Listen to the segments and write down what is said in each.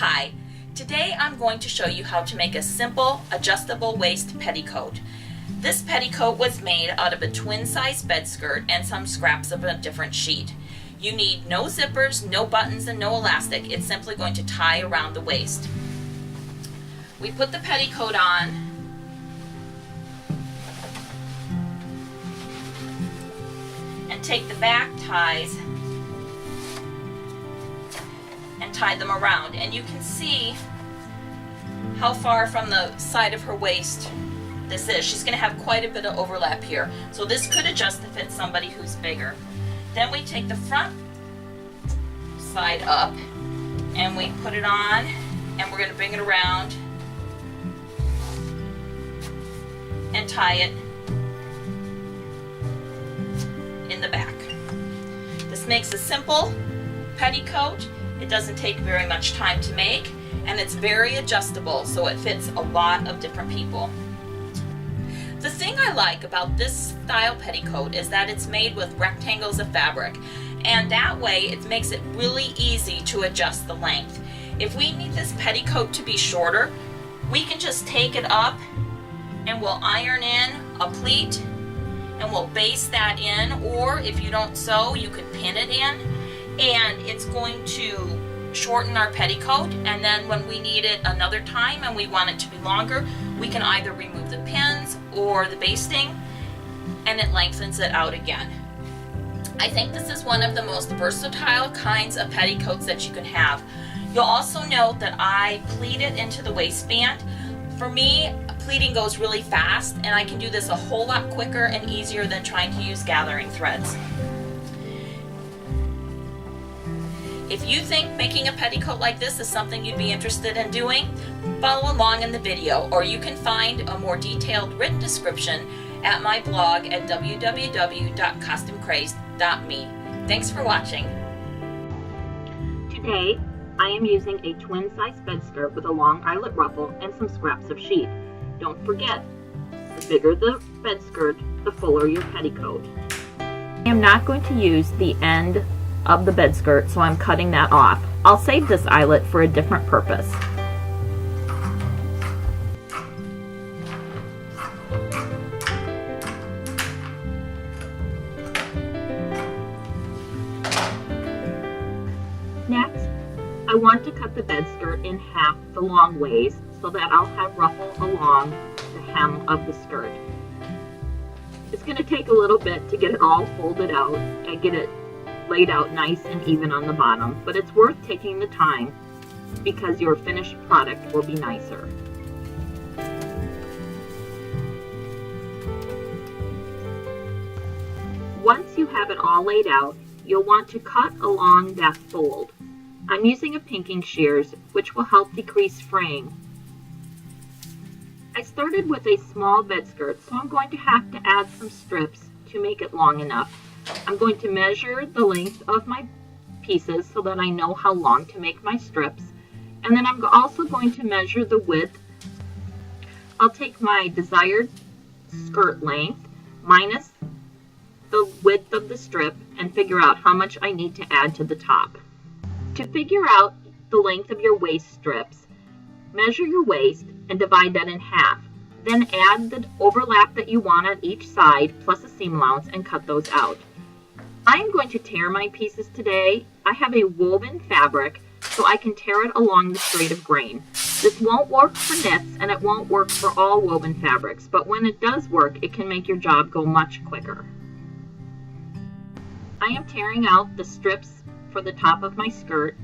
Hi, today I'm going to show you how to make a simple adjustable waist petticoat. This petticoat was made out of a twin size bed skirt and some scraps of a different sheet. You need no zippers, no buttons, and no elastic. It's simply going to tie around the waist. We put the petticoat on and take the back ties and tie them around, and you can see how far from the side of her waist this is. She's going to have quite a bit of overlap here, so this could adjust to fit somebody who's bigger. Then we take the front side up and we put it on, and we're going to bring it around and tie it in the back. This makes a simple petticoat. It doesn't take very much time to make, and it's very adjustable, so it fits a lot of different people. The thing I like about this style petticoat is that it's made with rectangles of fabric, and that way it makes it really easy to adjust the length. If we need this petticoat to be shorter, we can just take it up and we'll iron in a pleat and we'll baste that in, or if you don't sew, you could pin it in, and it's going to shorten our petticoat. And then when we need it another time and we want it to be longer, we can either remove the pins or the basting, and it lengthens it out again. I think this is one of the most versatile kinds of petticoats that you can have. You'll also note that I pleat it into the waistband. For me, pleating goes really fast, and I can do this a whole lot quicker and easier than trying to use gathering threads. If you think making a petticoat like this is something you'd be interested in doing, follow along in the video, or you can find a more detailed written description at my blog at www.costumecrazed.me. Thanks for watching. Today, I am using a twin size bed skirt with a long eyelet ruffle and some scraps of sheet. Don't forget, the bigger the bed skirt, the fuller your petticoat. I am not going to use the end of the bed skirt, so I'm cutting that off. I'll save this eyelet for a different purpose. Next, I want to cut the bed skirt in half the long ways so that I'll have ruffle along the hem of the skirt. It's going to take a little bit to get it all folded out and get it laid out nice and even on the bottom, but it's worth taking the time because your finished product will be nicer. Once you have it all laid out, you'll want to cut along that fold. I'm using a pinking shears, which will help decrease fraying. I started with a small bed skirt, so I'm going to have to add some strips to make it long enough. I'm going to measure the length of my pieces so that I know how long to make my strips, and then I'm also going to measure the width. I'll take my desired skirt length minus the width of the strip and figure out how much I need to add to the top. To figure out the length of your waist strips, measure your waist and divide that in half. Then add the overlap that you want on each side plus a seam allowance and cut those out. I am going to tear my pieces today. I have a woven fabric, so I can tear it along the straight of grain. This won't work for knits, and it won't work for all woven fabrics, but when it does work, it can make your job go much quicker. I am tearing out the strips for the top of my skirt,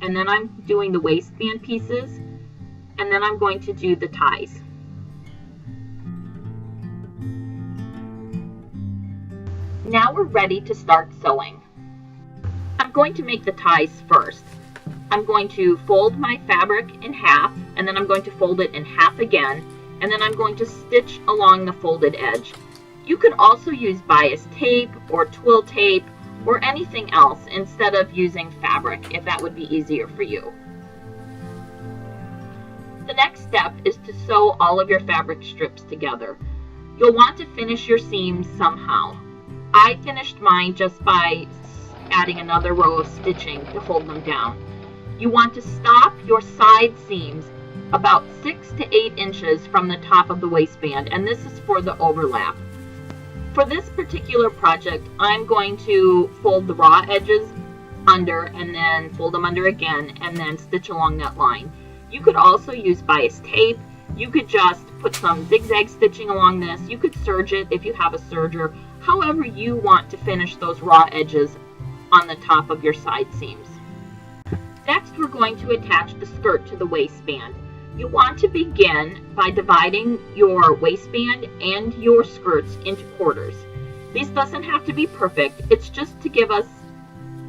and then I'm doing the waistband pieces, and then I'm going to do the ties. Now we're ready to start sewing. I'm going to make the ties first. I'm going to fold my fabric in half, and then I'm going to fold it in half again, and then I'm going to stitch along the folded edge. You could also use bias tape or twill tape or anything else instead of using fabric, if that would be easier for you. The next step is to sew all of your fabric strips together. You'll want to finish your seams somehow. I finished mine just by adding another row of stitching to hold them down. You want to stop your side seams about 6 to 8 inches from the top of the waistband, and this is for the overlap. For this particular project, I'm going to fold the raw edges under and then fold them under again and then stitch along that line. You could also use bias tape. You could just put some zigzag stitching along this. You could serge it if you have a serger. However you want to finish those raw edges on the top of your side seams. Next, we're going to attach the skirt to the waistband. You want to begin by dividing your waistband and your skirts into quarters. This doesn't have to be perfect. It's just to give us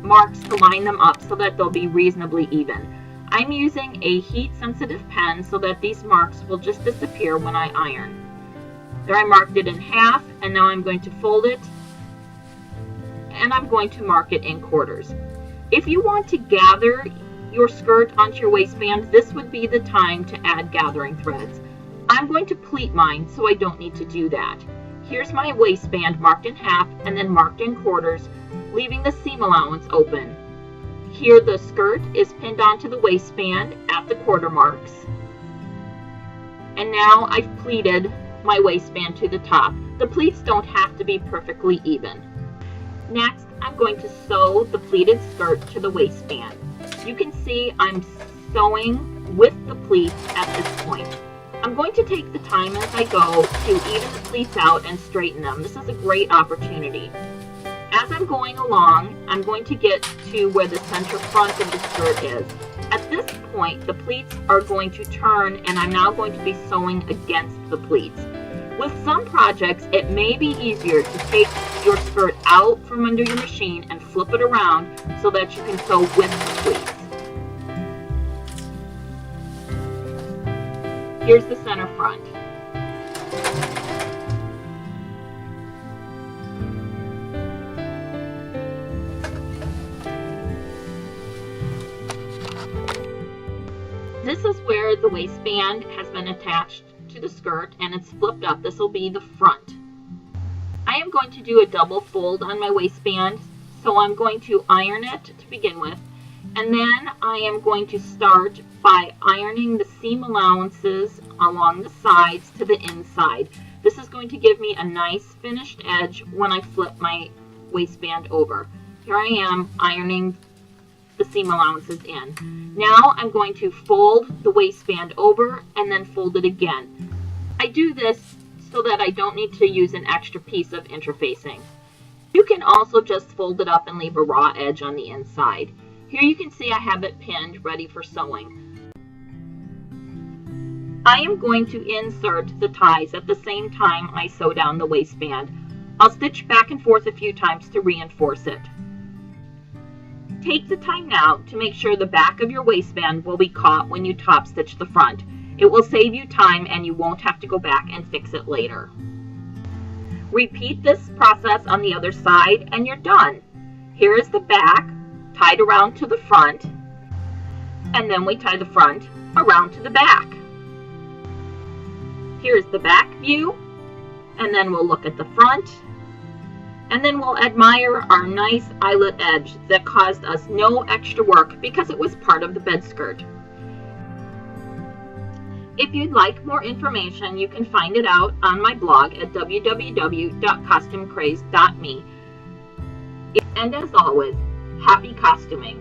marks to line them up so that they'll be reasonably even. I'm using a heat-sensitive pen so that these marks will just disappear when I iron. There I marked it in half, and now I'm going to fold it, and I'm going to mark it in quarters. If you want to gather your skirt onto your waistband, this would be the time to add gathering threads. I'm going to pleat mine, so I don't need to do that. Here's my waistband marked in half and then marked in quarters, leaving the seam allowance open. Here the skirt is pinned onto the waistband at the quarter marks. And now I've pleated my waistband to the top. The pleats don't have to be perfectly even. Next, I'm going to sew the pleated skirt to the waistband. You can see I'm sewing with the pleats at this point. I'm going to take the time as I go to even the pleats out and straighten them. This is a great opportunity. As I'm going along, I'm going to get to where the center front of the skirt is. At this point, the pleats are going to turn, and I'm now going to be sewing against the pleats. With some projects, it may be easier to take your skirt out from under your machine and flip it around so that you can sew with the pleats. Here's the center front. This is where the waistband has been attached to the skirt and it's flipped up. This will be the front. I am going to do a double fold on my waistband, so I'm going to iron it to begin with, and then I am going to start by ironing the seam allowances along the sides to the inside. This is going to give me a nice finished edge when I flip my waistband over. Here I am ironing the seam allowances in. Now I'm going to fold the waistband over and then fold it again. I do this so that I don't need to use an extra piece of interfacing. You can also just fold it up and leave a raw edge on the inside. Here you can see I have it pinned, ready for sewing. I am going to insert the ties at the same time I sew down the waistband. I'll stitch back and forth a few times to reinforce it. Take the time now to make sure the back of your waistband will be caught when you top stitch the front. It will save you time and you won't have to go back and fix it later. Repeat this process on the other side and you're done. Here is the back tied around to the front, and then we tie the front around to the back. Here's the back view, and then we'll look at the front. And then we'll admire our nice eyelet edge that caused us no extra work because it was part of the bed skirt. If you'd like more information, you can find it out on my blog at www.costumecrazed.me. And as always, happy costuming!